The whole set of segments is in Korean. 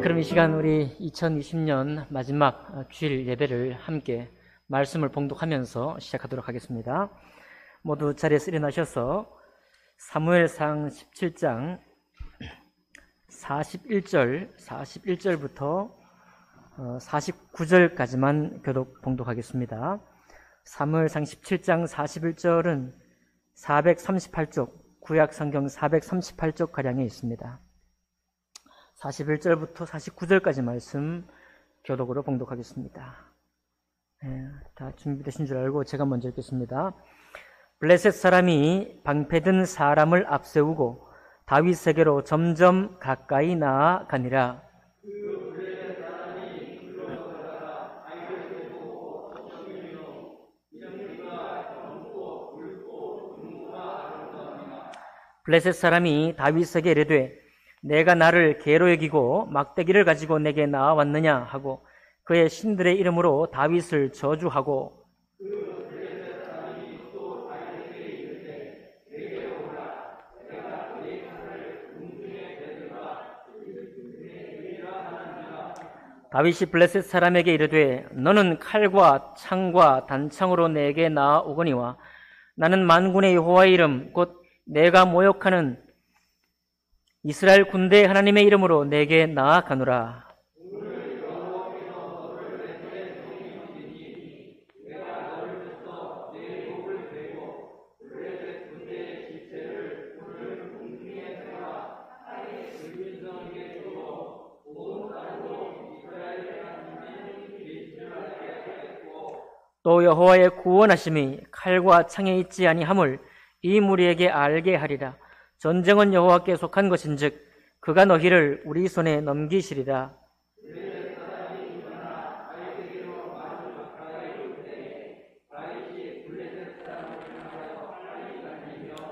그럼 이 시간 우리 2020년 마지막 주일 예배를 함께 말씀을 봉독하면서 시작하도록 하겠습니다. 모두 자리에서 일어나셔서 사무엘상 17장 41절부터 49절까지만 교독 봉독하겠습니다. 사무엘상 17장 41절은 438쪽, 구약 성경 438쪽 가량에 있습니다. 41절부터 49절까지 말씀 교독으로 봉독하겠습니다. 다 준비되신 줄 알고 제가 먼저 읽겠습니다. 블레셋 사람이 방패든 사람을 앞세우고 다윗에게로 점점 가까이 나아가니라. 블레셋 사람이 다윗에게 이르되 내가 나를 개로 여기고 막대기를 가지고 내게 나아왔느냐 하고 그의 신들의 이름으로 다윗을 저주하고 다윗이 블레셋 사람에게 이르되 너는 칼과 창과 단창으로 내게 나아오거니와 나는 만군의 여호와의 이름 곧 내가 모욕하는 이스라엘 군대의 하나님의 이름으로 내게 나아가노라. 또 여호와의 구원하심이 칼과 창에 있지 아니함을 이 무리에게 알게 하리라. 전쟁은 여호와께 속한 것인즉 그가 너희를 우리 손에 넘기시리라.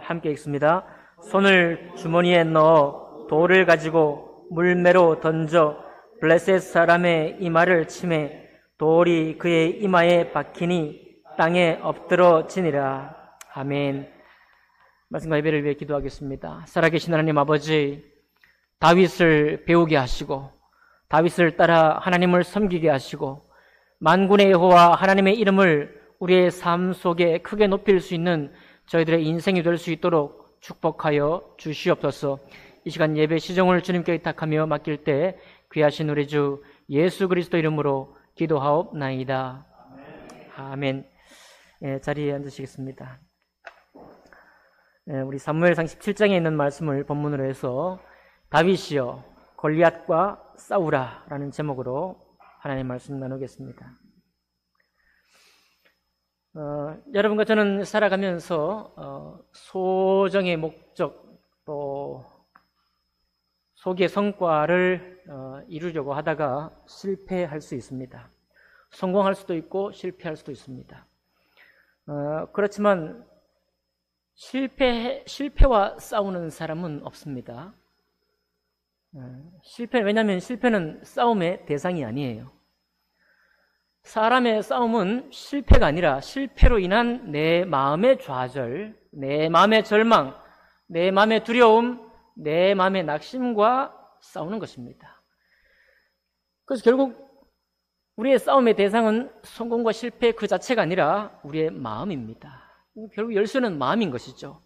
함께 읽습니다. 손을 주머니에 넣어 돌을 가지고 물매로 던져 블레셋 사람의 이마를 치매 돌이 그의 이마에 박히니 땅에 엎드러지니라. 아멘. 말씀과 예배를 위해 기도하겠습니다. 살아계신 하나님 아버지, 다윗을 배우게 하시고 다윗을 따라 하나님을 섬기게 하시고 만군의 여호와 하나님의 이름을 우리의 삶 속에 크게 높일 수 있는 저희들의 인생이 될 수 있도록 축복하여 주시옵소서. 이 시간 예배 시정을 주님께 의탁하며 맡길 때 귀하신 우리 주 예수 그리스도 이름으로 기도하옵나이다. 아멘. 자리에 앉으시겠습니다. 우리 사무엘상 17장에 있는 말씀을 본문으로 해서 다윗이여 골리앗과 싸우라 라는 제목으로 하나님의 말씀 나누겠습니다. 여러분과 저는 살아가면서 소정의 목적 또 소기의 성과를 이루려고 하다가 실패할 수 있습니다. 성공할 수도 있고 실패할 수도 있습니다. 그렇지만 실패와 싸우는 사람은 없습니다. 왜냐하면 실패는 싸움의 대상이 아니에요. 사람의 싸움은 실패가 아니라 실패로 인한 내 마음의 좌절, 내 마음의 절망, 내 마음의 두려움, 내 마음의 낙심과 싸우는 것입니다. 그래서 결국 우리의 싸움의 대상은 성공과 실패 그 자체가 아니라 우리의 마음입니다. 결국 열쇠는 마음인 것이죠.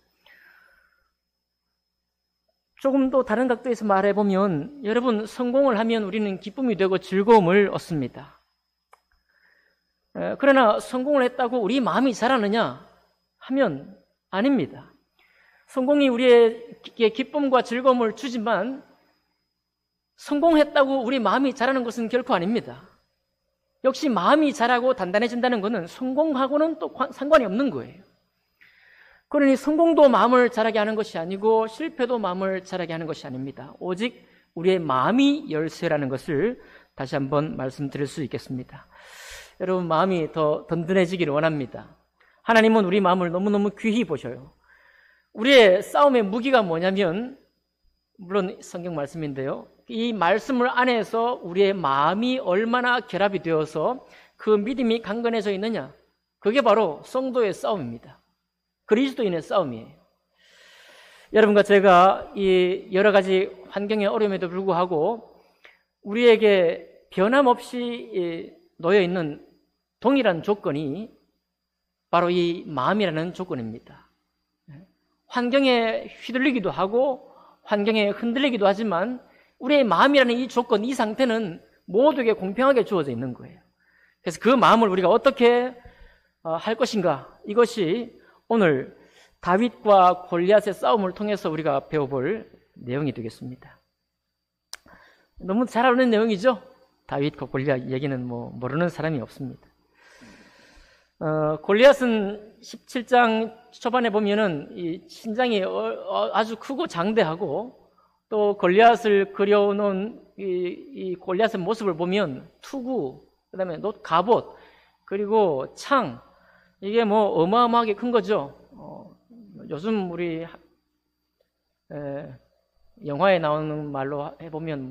조금 더 다른 각도에서 말해보면 여러분, 성공을 하면 우리는 기쁨이 되고 즐거움을 얻습니다. 그러나 성공을 했다고 우리 마음이 자라느냐 하면 아닙니다. 성공이 우리에게 기쁨과 즐거움을 주지만 성공했다고 우리 마음이 자라는 것은 결코 아닙니다. 역시 마음이 자라고 단단해진다는 것은 성공하고는 또 상관이 없는 거예요. 그러니 성공도 마음을 자라게 하는 것이 아니고 실패도 마음을 자라게 하는 것이 아닙니다. 오직 우리의 마음이 열쇠라는 것을 다시 한번 말씀드릴 수 있겠습니다. 여러분, 마음이 더 든든해지기를 원합니다. 하나님은 우리 마음을 너무너무 귀히 보셔요. 우리의 싸움의 무기가 뭐냐면, 물론 성경 말씀인데요, 이 말씀을 안에서 우리의 마음이 얼마나 결합이 되어서 그 믿음이 강건해져 있느냐, 그게 바로 성도의 싸움입니다. 그리스도인의 싸움이에요. 여러분과 제가 이 여러 가지 환경의 어려움에도 불구하고 우리에게 변함없이 놓여 있는 동일한 조건이 바로 이 마음이라는 조건입니다. 환경에 휘둘리기도 하고 환경에 흔들리기도 하지만 우리의 마음이라는 이 조건, 이 상태는 모두에게 공평하게 주어져 있는 거예요. 그래서 그 마음을 우리가 어떻게 할 것인가, 이것이 오늘 다윗과 골리앗의 싸움을 통해서 우리가 배워볼 내용이 되겠습니다. 너무 잘 아는 내용이죠? 다윗과 골리앗 얘기는 모르는 사람이 없습니다. 골리앗은 17장 초반에 보면은 이 신장이 아주 크고 장대하고, 또 골리앗을 그려놓은 이 골리앗의 모습을 보면 투구, 그 다음에 갑옷, 그리고 창, 이게 어마어마하게 큰 거죠. 요즘 우리 영화에 나오는 말로 해보면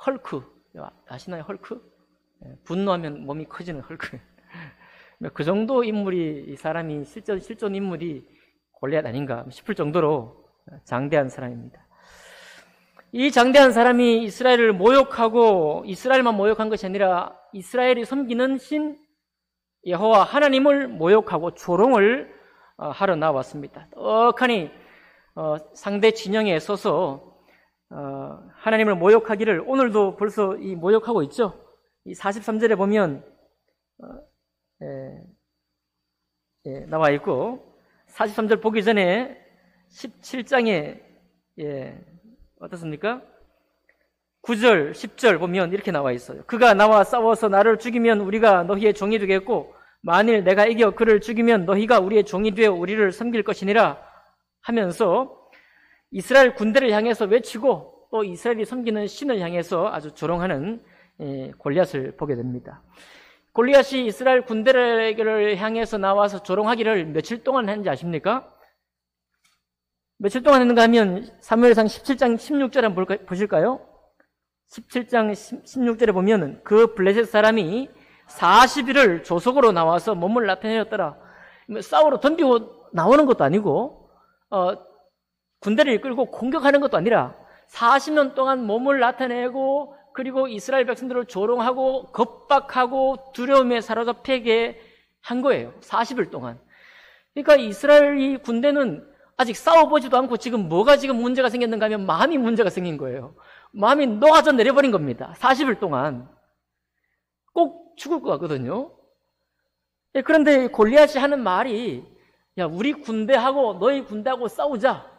헐크, 아시나요? 헐크? 분노하면 몸이 커지는 헐크. 그 정도 인물이, 이 사람이 실존 인물이 골리앗 아닌가 싶을 정도로 장대한 사람입니다. 이 장대한 사람이 이스라엘을 모욕하고, 이스라엘만 모욕한 것이 아니라 이스라엘이 섬기는 신 여호와 하나님을 모욕하고 조롱을 하러 나왔습니다. 떡하니 상대 진영에 서서 하나님을 모욕하기를, 오늘도 벌써 이 모욕하고 있죠. 이 43절에 보면 나와 있고, 43절 보기 전에 17장에 어떻습니까? 9절, 10절 보면 이렇게 나와 있어요. 그가 나와 싸워서 나를 죽이면 우리가 너희의 종이 되겠고, 만일 내가 이겨 그를 죽이면 너희가 우리의 종이 되어 우리를 섬길 것이니라 하면서 이스라엘 군대를 향해서 외치고, 또 이스라엘이 섬기는 신을 향해서 아주 조롱하는 골리앗을 보게 됩니다. 골리앗이 이스라엘 군대를 향해서 나와서 조롱하기를 며칠 동안 했는지 아십니까? 며칠 동안 했는가 하면 사무엘상 17장 16절에 한번 보실까요? 17장 16절에 보면 그 블레셋 사람이 40일을 조속으로 나와서 몸을 나타내었더라. 싸우러 덤비고 나오는 것도 아니고 군대를 이끌고 공격하는 것도 아니라 40년 동안 몸을 나타내고, 그리고 이스라엘 백성들을 조롱하고 겁박하고 두려움에 사로잡히게 한 거예요. 40일 동안. 그러니까 이스라엘 군대는 아직 싸워보지도 않고 지금 뭐가 지금 문제가 생겼는가 하면 마음이 문제가 생긴 거예요. 마음이 녹아져 내려버린 겁니다. 40일 동안. 꼭 죽을 것 같거든요. 그런데 골리앗이 하는 말이, 야, 우리 군대하고 너희 군대하고 싸우자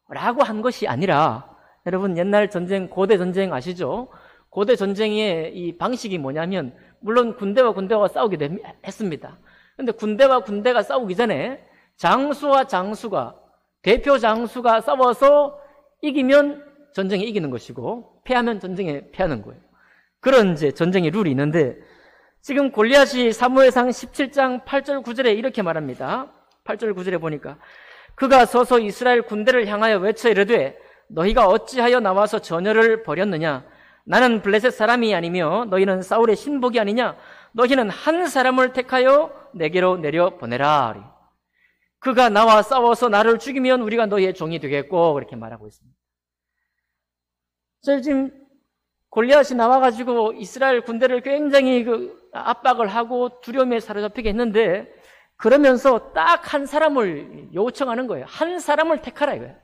라고 한 것이 아니라, 여러분 옛날 전쟁, 고대 전쟁 아시죠? 고대 전쟁의 이 방식이 뭐냐면, 물론 군대와 군대가 싸우기도 했습니다. 그런데 군대와 군대가 싸우기 전에 장수와 장수가, 대표 장수가 싸워서 이기면 전쟁에 이기는 것이고, 패하면 전쟁에 패하는 거예요. 그런 이제 전쟁의 룰이 있는데, 지금 골리앗이 사무엘상 17장 8절 9절에 이렇게 말합니다. 8절 9절에 보니까 그가 서서 이스라엘 군대를 향하여 외쳐 이르되 너희가 어찌하여 나와서 전열을 벌였느냐? 나는 블레셋 사람이 아니며 너희는 사울의 신복이 아니냐? 너희는 한 사람을 택하여 내게로 내려 보내라. 그가 나와 싸워서 나를 죽이면 우리가 너희의 종이 되겠고, 그렇게 말하고 있습니다. 지금 골리앗이 나와가지고 이스라엘 군대를 굉장히 압박을 하고 두려움에 사로잡히게 했는데, 그러면서 딱 한 사람을 요청하는 거예요. 한 사람을 택하라 이거예요.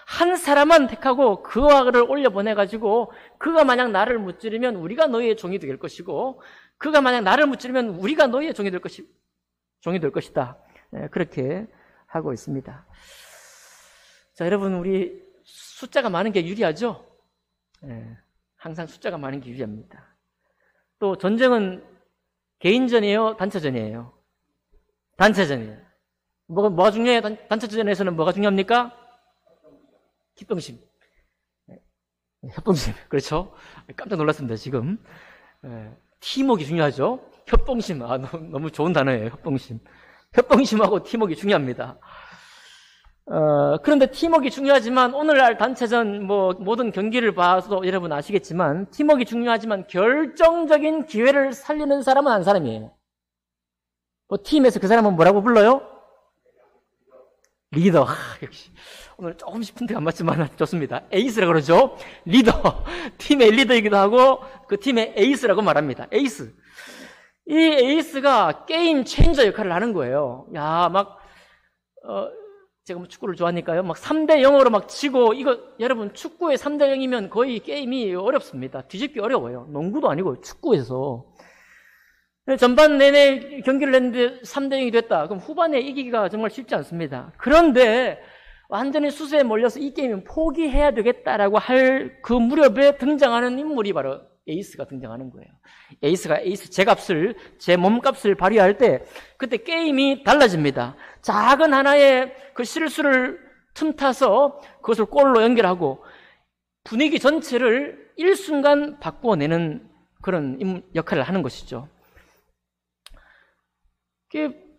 한 사람만 택하고 그와를 올려보내가지고, 그가 만약 나를 무찌르면 우리가 너희의 종이 될 것이고, 그가 만약 나를 무찌르면 우리가 너희의 종이 될 것이다. 그렇게 하고 있습니다. 자, 여러분, 우리 숫자가 많은 게 유리하죠? 항상 숫자가 많은 게 유리합니다. 또 전쟁은 개인전이에요? 단체전이에요? 단체전이에요. 뭐가 중요해요? 단체전에서는 뭐가 중요합니까? 기쁨심. 협동심. 그렇죠? 깜짝 놀랐습니다, 지금. 팀워크가 중요하죠? 협동심. 너무 좋은 단어예요, 협동심. 협동심하고 팀워크가 중요합니다. 그런데 팀워크가 중요하지만, 오늘날 단체전, 모든 경기를 봐서 여러분 아시겠지만, 팀워크가 중요하지만, 결정적인 기회를 살리는 사람은 한 사람이에요. 팀에서 그 사람은 뭐라고 불러요? 리더. 역시 오늘 조금 싶은데 안 맞지만 좋습니다. 에이스라고 그러죠. 리더. 팀의 리더이기도 하고 그 팀의 에이스라고 말합니다. 에이스. 이 에이스가 게임 체인저 역할을 하는 거예요. 야, 제가 뭐 축구를 좋아하니까요. 막 3대 0으로 막 치고, 이거, 여러분, 축구에 3대 0이면 거의 게임이 어렵습니다. 뒤집기 어려워요. 농구도 아니고, 축구에서. 전반 내내 경기를 했는데 3대 0이 됐다. 그럼 후반에 이기기가 정말 쉽지 않습니다. 그런데 완전히 수세에 몰려서 이 게임은 포기해야 되겠다라고 할 그 무렵에 등장하는 인물이 바로 에이스가 등장하는 거예요. 에이스가 제 값을, 제 몸값을 발휘할 때 그때 게임이 달라집니다. 작은 하나의 그 실수를 틈타서 그것을 골로 연결하고 분위기 전체를 일순간 바꿔내는 그런 역할을 하는 것이죠.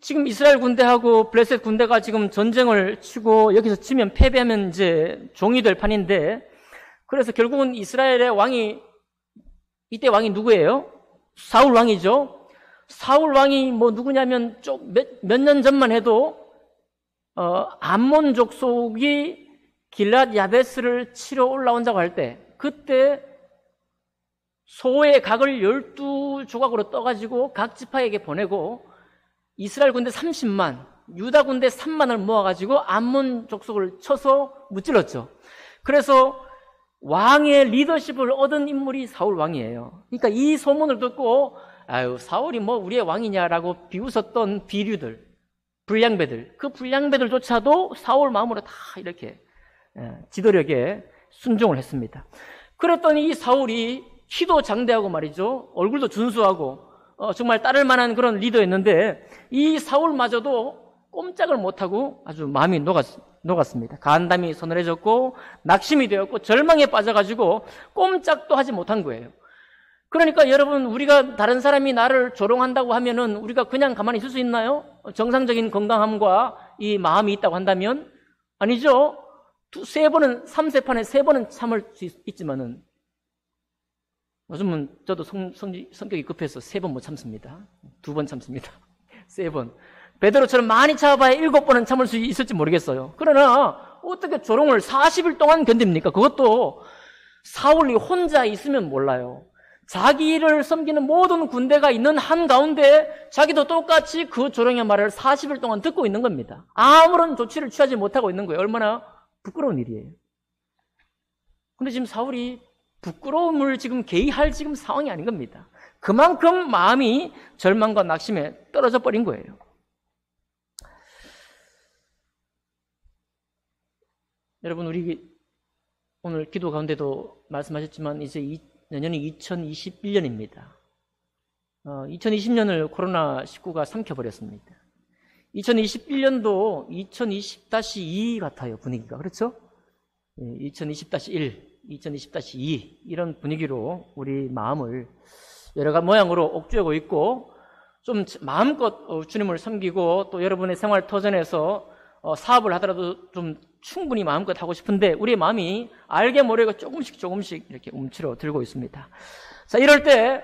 지금 이스라엘 군대하고 블레셋 군대가 지금 전쟁을 치고 여기서 치면 패배하면 이제 종이 될 판인데, 그래서 결국은 이스라엘의 왕이, 이때 왕이 누구예요? 사울 왕이죠. 사울 왕이 뭐 누구냐면 몇 년 전만 해도 암몬 족속이 길랏 야베스를 치러 올라온다고 할 때, 그때 소의 각을 12조각으로 떠가지고 각 지파에게 보내고 이스라엘 군대 30만, 유다 군대 3만을 모아가지고 암몬 족속을 쳐서 무찔렀죠. 그래서 왕의 리더십을 얻은 인물이 사울 왕이에요. 그러니까 이 소문을 듣고 아유, 사울이 뭐 우리의 왕이냐라고 비웃었던 비류들, 불량배들, 그 불량배들조차도 사울 마음으로 다 이렇게 지도력에 순종을 했습니다. 그랬더니 이 사울이 키도 장대하고 말이죠, 얼굴도 준수하고 정말 따를 만한 그런 리더였는데, 이 사울마저도 꼼짝을 못하고 아주 마음이 녹았습니다. 간담이 서늘해졌고 낙심이 되었고 절망에 빠져가지고 꼼짝도 하지 못한 거예요. 그러니까 여러분, 우리가 다른 사람이 나를 조롱한다고 하면은 우리가 그냥 가만히 있을 수 있나요? 정상적인 건강함과 이 마음이 있다고 한다면 아니죠. 3번은, 3세판에 3번은 참을 수 있지만은, 요즘은 저도 성격이 급해서 3번 못 참습니다. 2번 참습니다. 3번. 베드로처럼 많이 참아봐야 7번은 참을 수 있을지 모르겠어요. 그러나 어떻게 조롱을 40일 동안 견딥니까? 그것도 사울이 혼자 있으면 몰라요. 자기를 섬기는 모든 군대가 있는 한가운데 자기도 똑같이 그 조롱의 말을 40일 동안 듣고 있는 겁니다. 아무런 조치를 취하지 못하고 있는 거예요. 얼마나 부끄러운 일이에요. 근데 지금 사울이 부끄러움을 지금 개의할 지금 상황이 아닌 겁니다. 그만큼 마음이 절망과 낙심에 떨어져 버린 거예요. 여러분, 우리 오늘 기도 가운데도 말씀하셨지만 이제 내년이 2021년입니다. 2020년을 코로나19가 삼켜버렸습니다. 2021년도 2020-2 같아요, 분위기가. 그렇죠? 2020-1, 2020-2 이런 분위기로 우리 마음을 여러 가지 모양으로 옥죄고 있고, 좀 마음껏 주님을 섬기고 또 여러분의 생활 터전에서 사업을 하더라도 좀 충분히 마음껏 하고 싶은데 우리의 마음이 알게 모르게 조금씩 이렇게 움츠러 들고 있습니다. 자, 이럴 때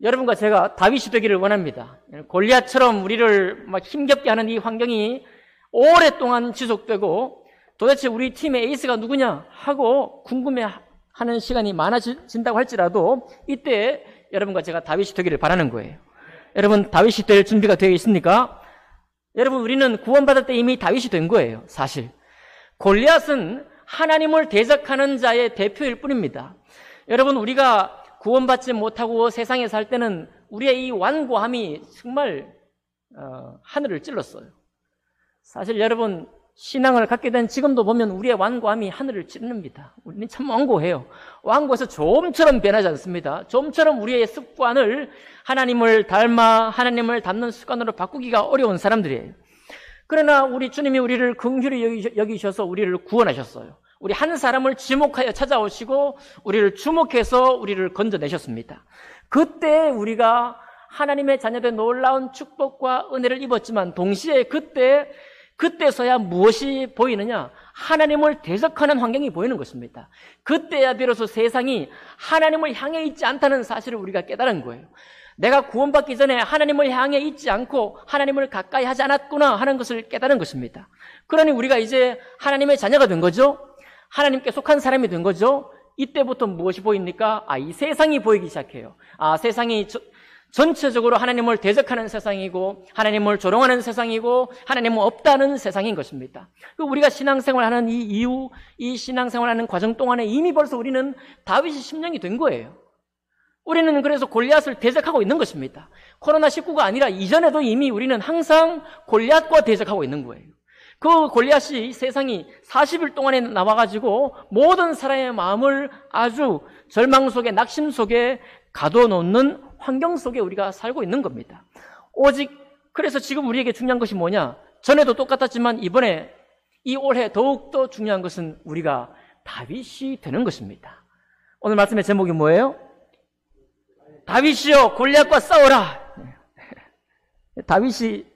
여러분과 제가 다윗이 되기를 원합니다. 골리앗처럼 우리를 막 힘겹게 하는 이 환경이 오랫동안 지속되고 도대체 우리 팀의 에이스가 누구냐 하고 궁금해하는 시간이 많아진다고 할지라도 이때 여러분과 제가 다윗이 되기를 바라는 거예요. 여러분, 다윗이 될 준비가 되어 있습니까? 여러분, 우리는 구원받을 때 이미 다윗이 된 거예요. 사실 골리앗은 하나님을 대적하는 자의 대표일 뿐입니다. 여러분, 우리가 구원받지 못하고 세상에 살 때는 우리의 이 완고함이 정말 하늘을 찔렀어요. 사실 여러분, 신앙을 갖게 된 지금도 보면 우리의 완고함이 하늘을 찌릅니다. 우리는 참 완고해요. 완고해서 좀처럼 변하지 않습니다. 좀처럼 우리의 습관을 하나님을 닮아 하나님을 닮는 습관으로 바꾸기가 어려운 사람들이에요. 그러나 우리 주님이 우리를 긍휼히 여기셔서 우리를 구원하셨어요. 우리 한 사람을 지목하여 찾아오시고 우리를 주목해서 우리를 건져내셨습니다. 그때 우리가 하나님의 자녀된 놀라운 축복과 은혜를 입었지만 동시에 그때서야 무엇이 보이느냐? 하나님을 대적하는 환경이 보이는 것입니다. 그때야 비로소 세상이 하나님을 향해 있지 않다는 사실을 우리가 깨달은 거예요. 내가 구원받기 전에 하나님을 향해 있지 않고 하나님을 가까이 하지 않았구나 하는 것을 깨달은 것입니다. 그러니 우리가 이제 하나님의 자녀가 된 거죠. 하나님께 속한 사람이 된 거죠. 이때부터 무엇이 보입니까? 이 세상이 보이기 시작해요. 세상이 전체적으로 하나님을 대적하는 세상이고 하나님을 조롱하는 세상이고 하나님은 없다는 세상인 것입니다. 우리가 신앙생활하는 이 이후 이 신앙생활하는 과정 동안에 이미 벌써 우리는 다윗의 심령이 된 거예요. 우리는 그래서 골리앗을 대적하고 있는 것입니다. 코로나19가 아니라 이전에도 이미 우리는 항상 골리앗과 대적하고 있는 거예요. 그 골리앗이 세상이 40일 동안에 나와가지고 모든 사람의 마음을 아주 절망 속에 낙심 속에 가둬놓는 환경 속에 우리가 살고 있는 겁니다. 오직 그래서 지금 우리에게 중요한 것이 뭐냐? 전에도 똑같았지만 이번에 이 올해 더욱더 중요한 것은 우리가 다윗이 되는 것입니다. 오늘 말씀의 제목이 뭐예요? 다윗이여 골리앗과 싸워라. 다윗이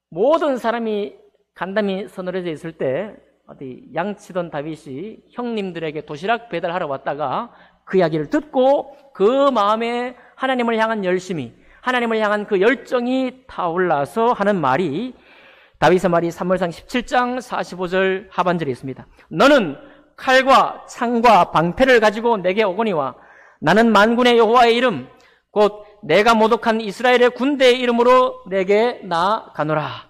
모든 사람이 간담이 서늘해져 있을 때 어디 양치던 다윗이 형님들에게 도시락 배달하러 왔다가 그 이야기를 듣고 그 마음에 하나님을 향한 열심이, 하나님을 향한 그 열정이 타올라서 하는 말이 다윗의 말이 사무엘상 17장 45절 하반절에 있습니다. 너는 칼과 창과 방패를 가지고 내게 오거니와 나는 만군의 여호와의 이름 곧 내가 모독한 이스라엘의 군대의 이름으로 내게 나아가노라.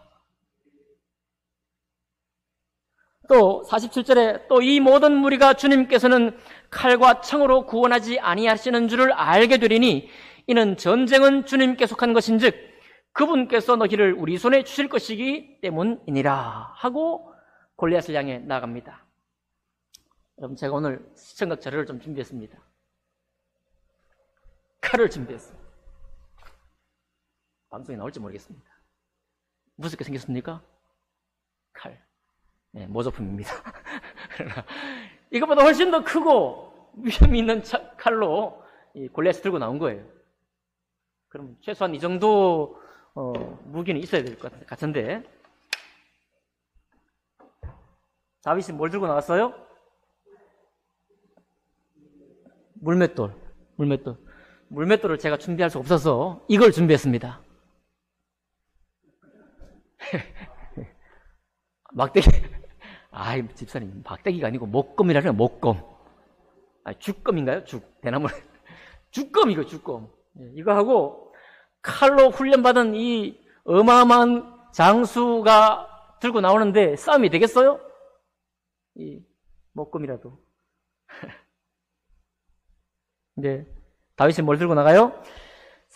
또 47절에 또 이 모든 무리가 주님께서는 칼과 창으로 구원하지 아니하시는 줄을 알게 되리니 이는 전쟁은 주님께 속한 것인즉 그분께서 너희를 우리 손에 주실 것이기 때문이니라 하고 골리앗을 향해 나아갑니다. 여러분 제가 오늘 시청각 자료를 좀 준비했습니다. 칼을 준비했습니다. 방송에 나올지 모르겠습니다. 무섭게 생겼습니까? 칼. 네, 모조품입니다. 이것보다 훨씬 더 크고 위험이 있는 칼로 골리앗이 들고 나온 거예요. 그럼 최소한 이 정도 무기는 있어야 될 것 같은데 다윗이 뭘 들고 나왔어요? 물맷돌을 제가 준비할 수 없어서 이걸 준비했습니다. 막대기. 집사님, 막대기가 아니고 목검이라는 목검. 죽검인가요? 대나무. 죽검, 죽검. 이거 하고 칼로 훈련받은 이 어마어마한 장수가 들고 나오는데 싸움이 되겠어요? 이 목검이라도. 이제 다윗이 뭘 들고 나가요?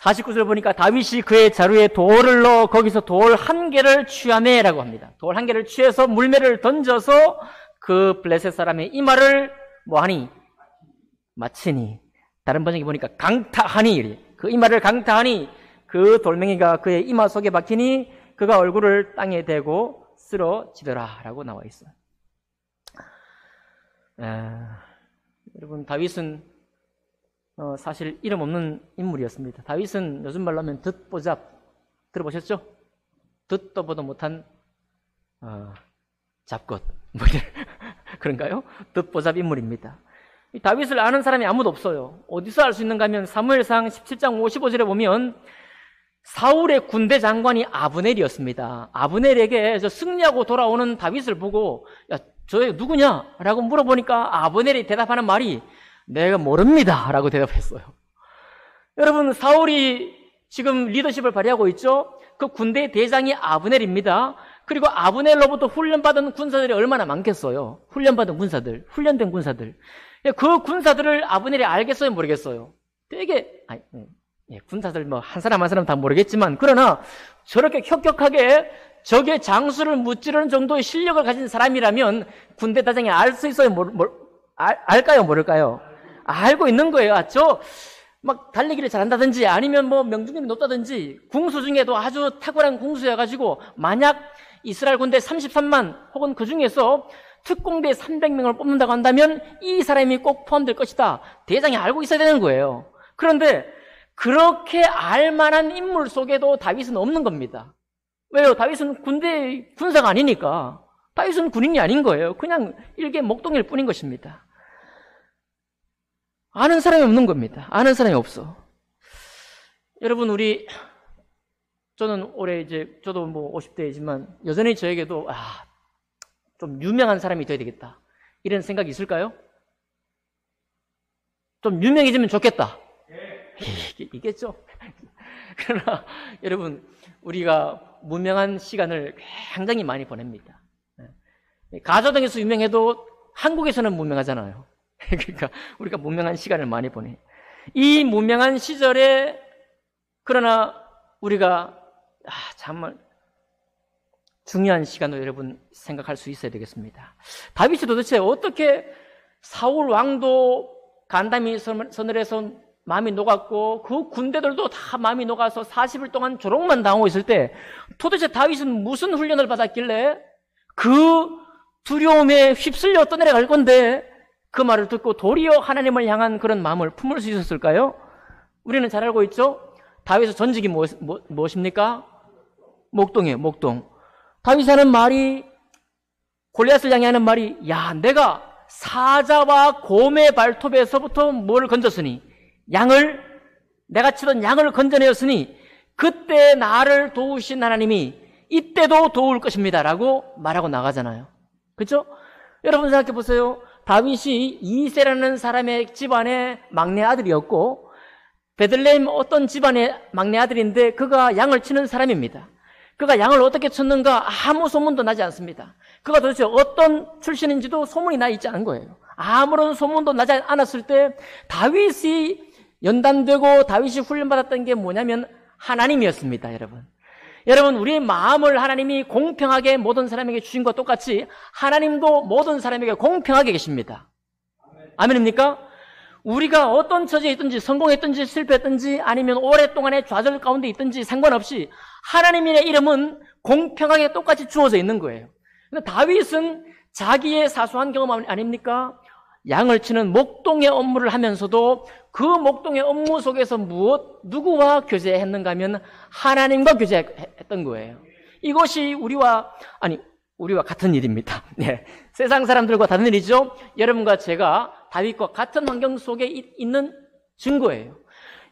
49절 보니까 다윗이 그의 자루에 돌을 넣어 거기서 돌 한 개를 취하매라고 합니다. 돌 한 개를 취해서 물매를 던져서 그 블레셋 사람의 이마를 뭐하니? 마치니. 다른 번역에 보니까 강타하니. 그 이마를 강타하니 그 돌멩이가 그의 이마 속에 박히니 그가 얼굴을 땅에 대고 쓰러지더라 라고 나와 있어요. 여러분 다윗은 사실 이름 없는 인물이었습니다. 다윗은 요즘 말로 하면 듣보잡 들어보셨죠? 듣도 보도 못한 잡것 그런가요? 듣보잡 인물입니다. 이 다윗을 아는 사람이 아무도 없어요. 어디서 알 수 있는가 하면 사무엘상 17장 55절에 보면 사울의 군대 장관이 아브넬이었습니다. 아브넬에게 승리하고 돌아오는 다윗을 보고 야, 저 누구냐? 라고 물어보니까 아브넬이 대답하는 말이 내가 모릅니다 라고 대답했어요. 여러분 사울이 지금 리더십을 발휘하고 있죠. 그 군대의 대장이 아브넬입니다. 그리고 아브넬로부터 훈련받은 군사들이 얼마나 많겠어요. 훈련받은 군사들, 훈련된 군사들. 그 군사들을 아브넬이 알겠어요 모르겠어요? 되게 군사들 뭐 한 사람 한 사람 다 모르겠지만 그러나 저렇게 혁혁하게 적의 장수를 무찌르는 정도의 실력을 가진 사람이라면 군대 대장이 알 수 있어요? 알까요 모를까요? 알고 있는 거예요. 막 달리기를 잘한다든지 아니면 뭐 명중률이 높다든지 궁수 중에도 아주 탁월한 궁수여가지고 만약 이스라엘 군대 33만 혹은 그 중에서 특공대 300명을 뽑는다고 한다면 이 사람이 꼭 포함될 것이다. 대장이 알고 있어야 되는 거예요. 그런데 그렇게 알만한 인물 속에도 다윗은 없는 겁니다. 왜요? 다윗은 군사가 아니니까. 다윗은 군인이 아닌 거예요. 그냥 일개 목동일 뿐인 것입니다. 아는 사람이 없는 겁니다. 아는 사람이 없어. 여러분, 저는 올해 저도 뭐 50대이지만 여전히 저에게도, 좀 유명한 사람이 돼야 되겠다, 이런 생각이 있을까요? 좀 유명해지면 좋겠다. 있겠죠? 그러나 여러분, 우리가 무명한 시간을 굉장히 많이 보냅니다. 가조등에서 유명해도 한국에서는 무명하잖아요. 그러니까 우리가 무명한 시간을 많이 보내. 이 무명한 시절에, 그러나 우리가 정말 중요한 시간으로 여러분 생각할 수 있어야 되겠습니다. 다윗이 도대체 어떻게 사울 왕도 간담이 선을 해서 마음이 녹았고 그 군대들도 다 마음이 녹아서 40일 동안 조롱만 당하고 있을 때 도대체 다윗은 무슨 훈련을 받았길래 그 두려움에 휩쓸려 떠내려갈 건데 그 말을 듣고 도리어 하나님을 향한 그런 마음을 품을 수 있었을까요? 우리는 잘 알고 있죠? 다윗의 전직이 무엇입니까? 목동이에요, 목동. 다윗이 하는 말이, 골리앗을 향해 하는 말이, 야, 내가 사자와 곰의 발톱에서부터 뭐를 건졌으니, 내가 치던 양을 건져내었으니 그때 나를 도우신 하나님이 이때도 도울 것입니다 라고 말하고 나가잖아요. 그렇죠? 여러분 생각해 보세요. 다윗이 이새라는 사람의 집안의 막내 아들이었고 베들레헴 어떤 집안의 막내 아들인데 그가 양을 치는 사람입니다. 그가 양을 어떻게 쳤는가 아무 소문도 나지 않습니다. 그가 도대체 어떤 출신인지도 소문이 나 있지 않은 거예요. 아무런 소문도 나지 않았을 때 다윗이 연단되고 다윗이 훈련받았던 게 뭐냐면 하나님이었습니다. 여러분, 우리의 마음을 하나님이 공평하게 모든 사람에게 주신 것과 똑같이 하나님도 모든 사람에게 공평하게 계십니다. 아멘입니까? 우리가 어떤 처지에 있든지 성공했든지 실패했든지 아니면 오랫동안의 좌절 가운데 있든지 상관없이 하나님의 이름은 공평하게 똑같이 주어져 있는 거예요. 근데 다윗은 자기의 사소한 경험 아닙니까? 양을 치는 목동의 업무를 하면서도 그 목동의 업무 속에서 누구와 교제했는가 하면 하나님과 교제했던 거예요. 이것이 우리와 같은 일입니다. 네. 세상 사람들과 다른 일이죠. 여러분과 제가 다윗과 같은 환경 속에 있는 증거예요.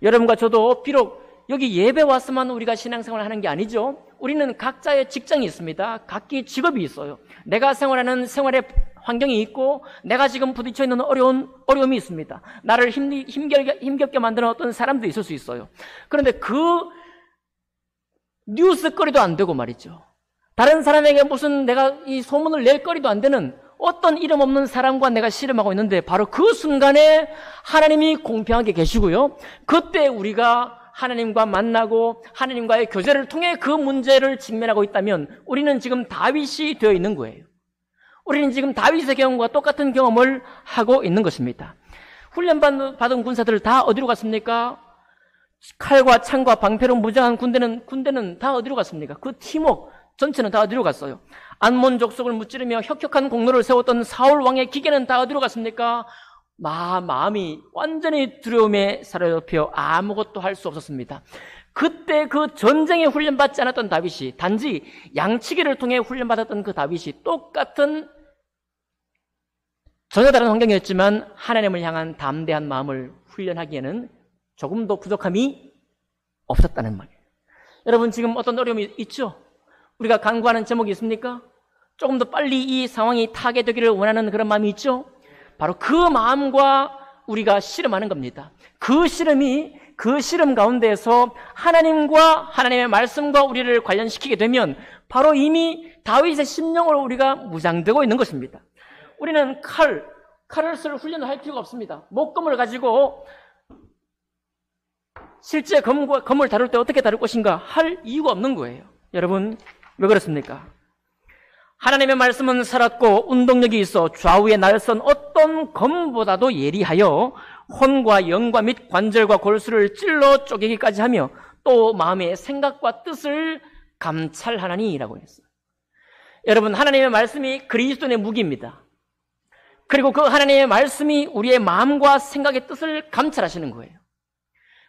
여러분과 저도 비록 여기 예배 왔으면 우리가 신앙생활을 하는 게 아니죠. 우리는 각자의 직장이 있습니다. 각기 직업이 있어요. 내가 생활하는 생활의 환경이 있고 내가 지금 부딪혀 있는 어려움이 있습니다. 나를 힘겹게 만드는 어떤 사람도 있을 수 있어요. 그런데 그 뉴스거리도 안 되고 말이죠. 다른 사람에게 무슨 내가 이 소문을 낼 거리도 안 되는 어떤 이름 없는 사람과 내가 씨름하고 있는데 바로 그 순간에 하나님이 공평하게 계시고요. 그때 우리가 하나님과 만나고 하나님과의 교제를 통해 그 문제를 직면하고 있다면 우리는 지금 다윗이 되어 있는 거예요. 우리는 지금 다윗의 경험과 똑같은 경험을 하고 있는 것입니다. 훈련받은 군사들 다 어디로 갔습니까? 칼과 창과 방패로 무장한 군대는 다 어디로 갔습니까? 그 팀워크 전체는 다 어디로 갔어요? 안몬 족속을 무찌르며 혁혁한 공로를 세웠던 사울 왕의 기계는 다 어디로 갔습니까? 마음이 완전히 두려움에 사로잡혀 아무것도 할 수 없었습니다. 그때 그 전쟁에 훈련받지 않았던 다윗이 단지 양치기를 통해 훈련받았던 그 다윗이 똑같은 전혀 다른 환경이었지만 하나님을 향한 담대한 마음을 훈련하기에는 조금도 부족함이 없었다는 말이에요. 여러분 지금 어떤 어려움이 있죠? 우리가 간구하는 제목이 있습니까? 조금 더 빨리 이 상황이 타개되기를 원하는 그런 마음이 있죠? 바로 그 마음과 우리가 씨름하는 겁니다. 그 씨름 가운데에서 하나님과 하나님의 말씀과 우리를 관련시키게 되면 바로 이미 다윗의 심령으로 우리가 무장되고 있는 것입니다. 우리는 칼을 쓸 훈련을 할 필요가 없습니다. 목검을 가지고 실제 검을 다룰 때 어떻게 다룰 것인가 할 이유가 없는 거예요. 여러분 왜 그렇습니까? 하나님의 말씀은 살았고 운동력이 있어 좌우에 날선 어떤 검보다도 예리하여 혼과 영과 및 관절과 골수를 찔러 쪼개기까지 하며 또 마음의 생각과 뜻을 감찰하나니라고 했어요. 여러분 하나님의 말씀이 그리스도의 무기입니다. 그리고 그 하나님의 말씀이 우리의 마음과 생각의 뜻을 감찰하시는 거예요.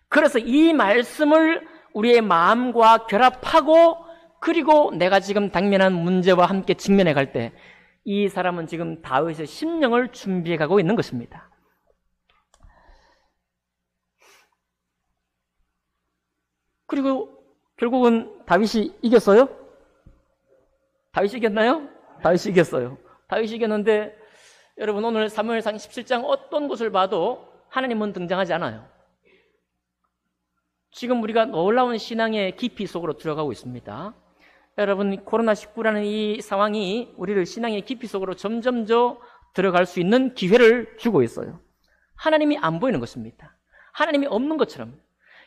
그래서 이 말씀을 우리의 마음과 결합하고 그리고 내가 지금 당면한 문제와 함께 직면해 갈 때 이 사람은 지금 다윗의 심령을 준비해 가고 있는 것입니다. 그리고 결국은 다윗이 이겼어요? 다윗이 이겼나요? 다윗이 이겼어요. 다윗이 이겼는데 여러분 오늘 사무엘상 17장 어떤 곳을 봐도 하나님은 등장하지 않아요. 지금 우리가 놀라운 신앙의 깊이 속으로 들어가고 있습니다. 여러분 코로나19라는 이 상황이 우리를 신앙의 깊이 속으로 점점 더 들어갈 수 있는 기회를 주고 있어요. 하나님이 안 보이는 것입니다. 하나님이 없는 것처럼.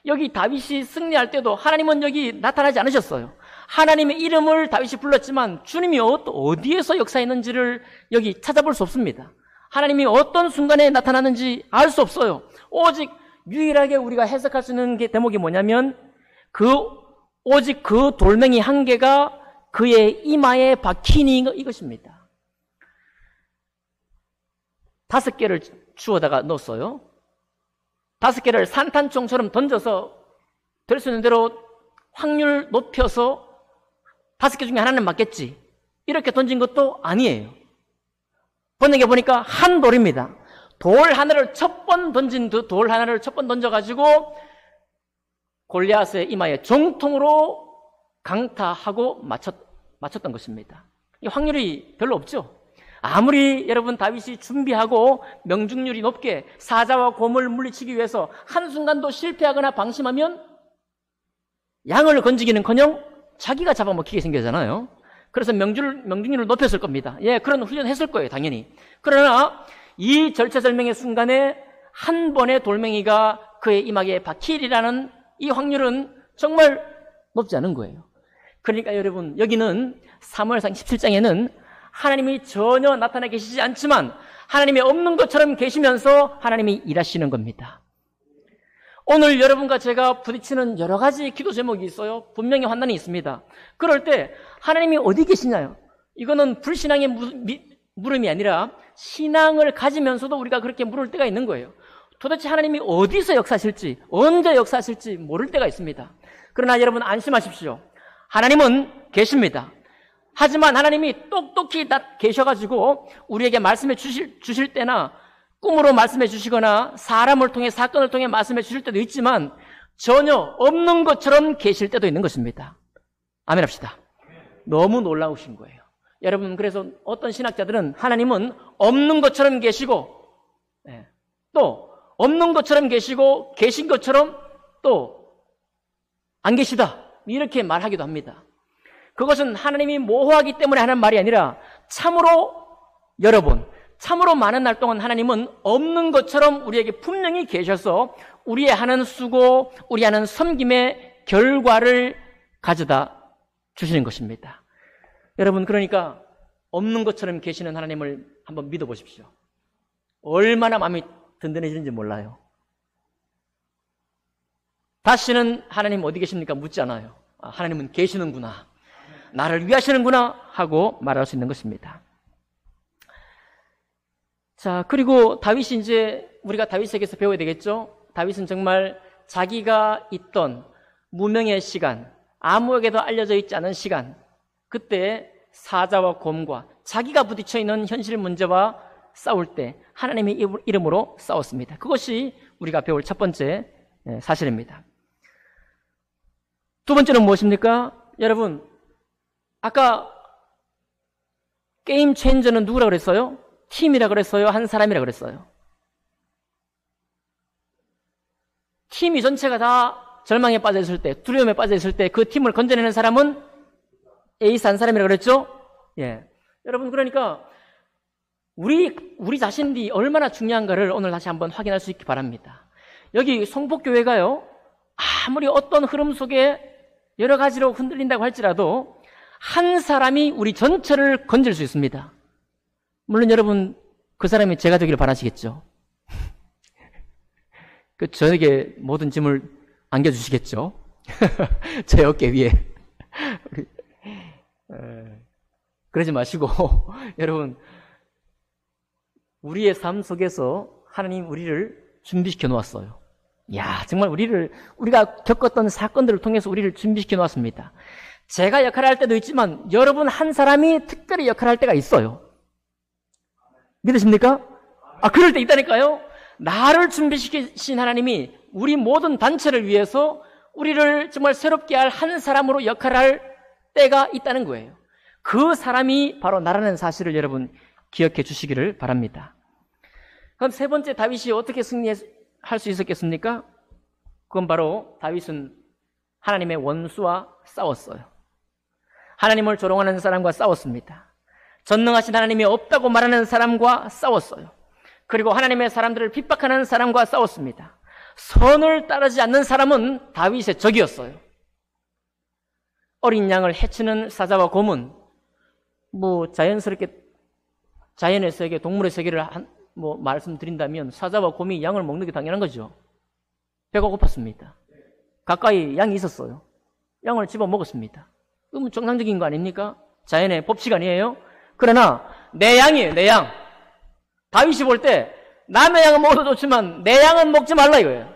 여기 다윗이 승리할 때도 하나님은 여기 나타나지 않으셨어요. 하나님의 이름을 다윗이 불렀지만 주님이 어디에서 역사했는지를 여기 찾아볼 수 없습니다. 하나님이 어떤 순간에 나타났는지 알 수 없어요. 오직 유일하게 우리가 해석할 수 있는 대목이 뭐냐면 오직 그 돌멩이 한 개가 그의 이마에 박히니 이것입니다. 5개를 주워다가 넣었어요. 5개를 산탄총처럼 던져서 될 수 있는 대로 확률 높여서 5개 중에 하나는 맞겠지. 이렇게 던진 것도 아니에요. 번역해 보니까 한 돌입니다. 돌 하나를 첫 번 던져가지고 골리앗의 이마에 정통으로 강타하고 맞췄던 것입니다. 이 확률이 별로 없죠. 아무리 여러분 다윗이 준비하고 명중률이 높게 사자와 곰을 물리치기 위해서 한순간도 실패하거나 방심하면 양을 건지기는커녕 자기가 잡아먹히게 생기잖아요. 그래서 명중률을 높였을 겁니다. 예, 그런 훈련을 했을 거예요, 당연히. 그러나 이 절체절명의 순간에 한 번의 돌멩이가 그의 이마에 박힐이라는 이 확률은 정말 높지 않은 거예요. 그러니까 여러분 여기는 사무엘상 17장에는 하나님이 전혀 나타나 계시지 않지만 하나님이 없는 것처럼 계시면서 하나님이 일하시는 겁니다. 오늘 여러분과 제가 부딪히는 여러 가지 기도 제목이 있어요. 분명히 환난이 있습니다. 그럴 때 하나님이 어디 계시냐요? 이거는 불신앙의 물음이 아니라 신앙을 가지면서도 우리가 그렇게 물을 때가 있는 거예요. 도대체 하나님이 어디서 역사하실지, 언제 역사하실지 모를 때가 있습니다. 그러나 여러분 안심하십시오. 하나님은 계십니다. 하지만 하나님이 똑똑히 계셔가지고 우리에게 말씀해 주실 때나 꿈으로 말씀해 주시거나 사람을 통해 사건을 통해 말씀해 주실 때도 있지만 전혀 없는 것처럼 계실 때도 있는 것입니다. 아멘 합시다. 너무 놀라우신 거예요. 여러분 그래서 어떤 신학자들은 하나님은 없는 것처럼 계시고 또 없는 것처럼 계시고 계신 것처럼 또 안 계시다 이렇게 말하기도 합니다. 그것은 하나님이 모호하기 때문에 하는 말이 아니라 참으로 참으로 많은 날 동안 하나님은 없는 것처럼 우리에게 분명히 계셔서 우리의 하는 수고, 우리 하는 섬김의 결과를 가져다 주시는 것입니다. 여러분 그러니까 없는 것처럼 계시는 하나님을 한번 믿어보십시오. 얼마나 마음이 든든해지는지 몰라요. 다시는 하나님 어디 계십니까? 묻지 않아요. 하나님은 계시는구나. 나를 위하시는구나 하고 말할 수 있는 것입니다. 자, 그리고 다윗이 이제 우리가 다윗에게서 배워야 되겠죠? 다윗은 정말 자기가 있던 무명의 시간, 아무에게도 알려져 있지 않은 시간, 그때 사자와 곰과 자기가 부딪혀 있는 현실 문제와 싸울 때 하나님의 이름으로 싸웠습니다. 그것이 우리가 배울 첫 번째 사실입니다. 두 번째는 무엇입니까? 여러분, 아까 게임 체인저는 누구라고 그랬어요? 팀이라 그랬어요? 한 사람이라 그랬어요? 팀이 전체가 다 절망에 빠져 있을 때, 두려움에 빠져 있을 때 그 팀을 건져내는 사람은 에이스 한 사람이라 그랬죠? 예. 여러분 그러니까 우리 자신이 얼마나 중요한가를 오늘 다시 한번 확인할 수 있기 바랍니다. 여기 송복교회가요, 아무리 어떤 흐름 속에 여러 가지로 흔들린다고 할지라도 한 사람이 우리 전체를 건질 수 있습니다. 물론 여러분 그 사람이 제가 되기를 바라시겠죠. 저에게 모든 짐을 안겨주시겠죠. 제 어깨 위에. 그러지 마시고 여러분 우리의 삶 속에서 하나님 우리를 준비시켜 놓았어요. 야, 정말 우리가 겪었던 사건들을 통해서 우리를 준비시켜 놓았습니다. 제가 역할을 할 때도 있지만 여러분 한 사람이 특별히 역할을 할 때가 있어요. 믿으십니까? 그럴 때 있다니까요. 나를 준비시키신 하나님이 우리 모든 단체를 위해서 우리를 정말 새롭게 할 한 사람으로 역할을 할 때가 있다는 거예요. 그 사람이 바로 나라는 사실을 여러분 기억해 주시기를 바랍니다. 그럼 세 번째, 다윗이 어떻게 승리할 수 있었겠습니까? 그건 바로 다윗은 하나님의 원수와 싸웠어요. 하나님을 조롱하는 사람과 싸웠습니다. 전능하신 하나님이 없다고 말하는 사람과 싸웠어요. 그리고 하나님의 사람들을 핍박하는 사람과 싸웠습니다. 선을 따르지 않는 사람은 다윗의 적이었어요. 어린 양을 해치는 사자와 곰은 자연스럽게 자연의 세계, 동물의 세계를 말씀드린다면 사자와 곰이 양을 먹는 게 당연한 거죠. 배가 고팠습니다. 가까이 양이 있었어요. 양을 집어 먹었습니다. 그건 정상적인 거 아닙니까? 자연의 법칙 아니에요? 그러나 내 양이에요, 내 양. 다윗이 볼 때 남의 양은 먹어도 좋지만 내 양은 먹지 말라 이거예요.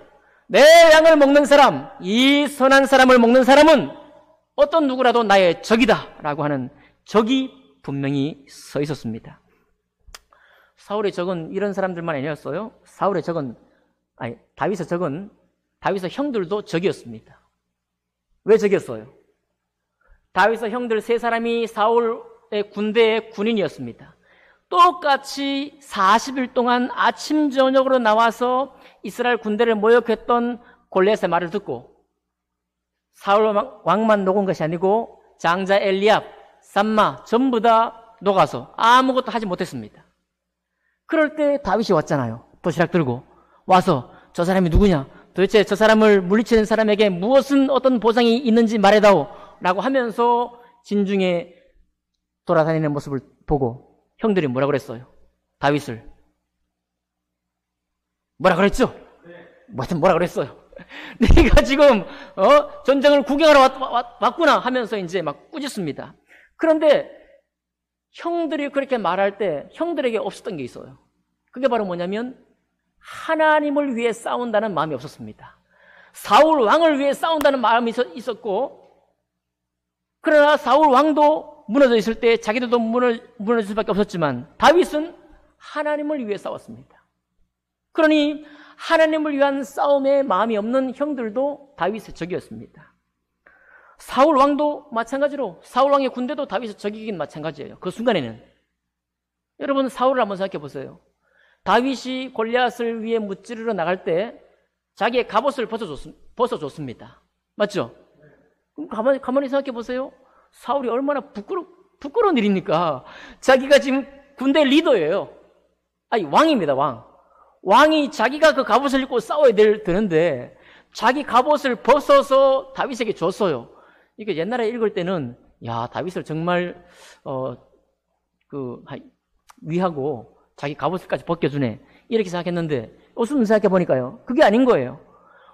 내 양을 먹는 사람, 이 선한 사람을 먹는 사람은 어떤 누구라도 나의 적이다 라고 하는 적이 분명히 서 있었습니다. 사울의 적은 이런 사람들만 아니었어요. 다윗의 적은 다윗의 형들도 적이었습니다. 왜 적이었어요? 다윗의 형들 세 사람이 사울의 군대의 군인이었습니다. 똑같이 40일 동안 아침 저녁으로 나와서 이스라엘 군대를 모욕했던 골리앗의 말을 듣고 사울 왕만 녹은 것이 아니고 장자 엘리압, 삼마 전부 다 녹아서 아무것도 하지 못했습니다. 그럴 때 다윗이 왔잖아요. 도시락 들고 와서 저 사람이 누구냐? 도대체 저 사람을 물리치는 사람에게 무엇은 어떤 보상이 있는지 말해다오 라고 하면서 진중에 돌아다니는 모습을 보고 형들이 뭐라 그랬어요? 다윗을 뭐라 그랬죠? 뭐라 그랬어요? 네가 지금 전쟁을 구경하러 왔구나 하면서 이제 막 꾸짖습니다. 그런데 형들이 그렇게 말할 때 형들에게 없었던 게 있어요. 그게 바로 뭐냐면 하나님을 위해 싸운다는 마음이 없었습니다. 사울 왕을 위해 싸운다는 마음이 있었고, 그러나 사울 왕도 무너져 있을 때 자기들도 무너질 수밖에 없었지만 다윗은 하나님을 위해 싸웠습니다. 그러니 하나님을 위한 싸움에 마음이 없는 형들도 다윗의 적이었습니다. 사울 왕도 마찬가지로 사울 왕의 군대도 다윗의 적이긴 마찬가지예요. 그 순간에는. 여러분 사울을 한번 생각해 보세요. 다윗이 골리앗을 위해 무찌르러 나갈 때 자기의 갑옷을 벗어줬습니다. 맞죠? 그럼 가만히 생각해 보세요. 사울이 얼마나 부끄러운 일입니까? 자기가 지금 군대 리더예요. 아니 왕입니다, 왕. 왕이 자기가 그 갑옷을 입고 싸워야 되는데 자기 갑옷을 벗어서 다윗에게 줬어요. 이게 옛날에 읽을 때는 야 다윗을 정말 위하고 자기 갑옷을까지 벗겨주네 이렇게 생각했는데 요즘 생각해 보니까요 그게 아닌 거예요.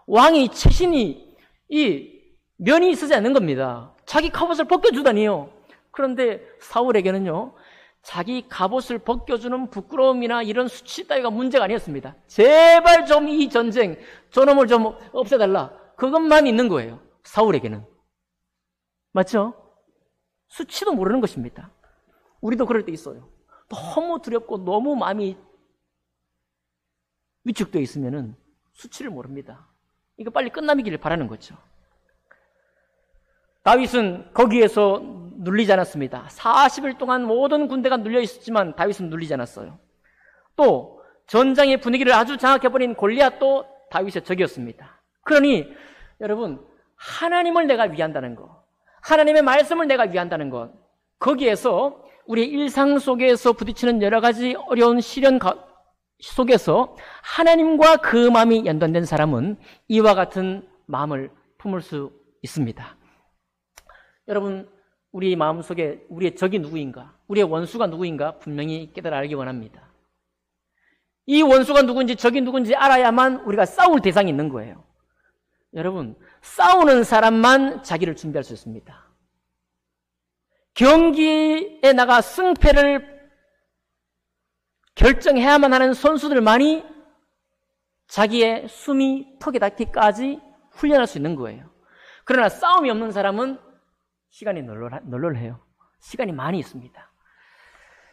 왕이 체신이 이 면이 쓰지 않는 겁니다. 자기 갑옷을 벗겨주다니요. 그런데 사울에게는요 자기 갑옷을 벗겨주는 부끄러움이나 이런 수치 따위가 문제가 아니었습니다. 제발 좀 이 전쟁 저놈을 좀 없애달라 그것만 있는 거예요. 사울에게는. 맞죠? 수치도 모르는 것입니다. 우리도 그럴 때 있어요. 너무 두렵고 너무 마음이 위축되어 있으면은 수치를 모릅니다. 이거 빨리 끝나기를 바라는 거죠. 다윗은 거기에서 눌리지 않았습니다. 40일 동안 모든 군대가 눌려 있었지만 다윗은 눌리지 않았어요. 또 전장의 분위기를 아주 장악해버린 골리앗도 다윗의 적이었습니다. 그러니 여러분 하나님을 내가 위한다는 것, 하나님의 말씀을 내가 위한다는 것, 거기에서 우리의 일상 속에서 부딪히는 여러 가지 어려운 시련 속에서 하나님과 그 마음이 연관된 사람은 이와 같은 마음을 품을 수 있습니다. 여러분 우리 마음속에 우리의 적이 누구인가, 우리의 원수가 누구인가 분명히 깨달아 알기 원합니다. 이 원수가 누군지 적이 누군지 알아야만 우리가 싸울 대상이 있는 거예요. 여러분 싸우는 사람만 자기를 준비할 수 있습니다. 경기에 나가 승패를 결정해야만 하는 선수들만이 자기의 숨이 턱에 닿기까지 훈련할 수 있는 거예요. 그러나 싸움이 없는 사람은 시간이 널널해요. 시간이 많이 있습니다.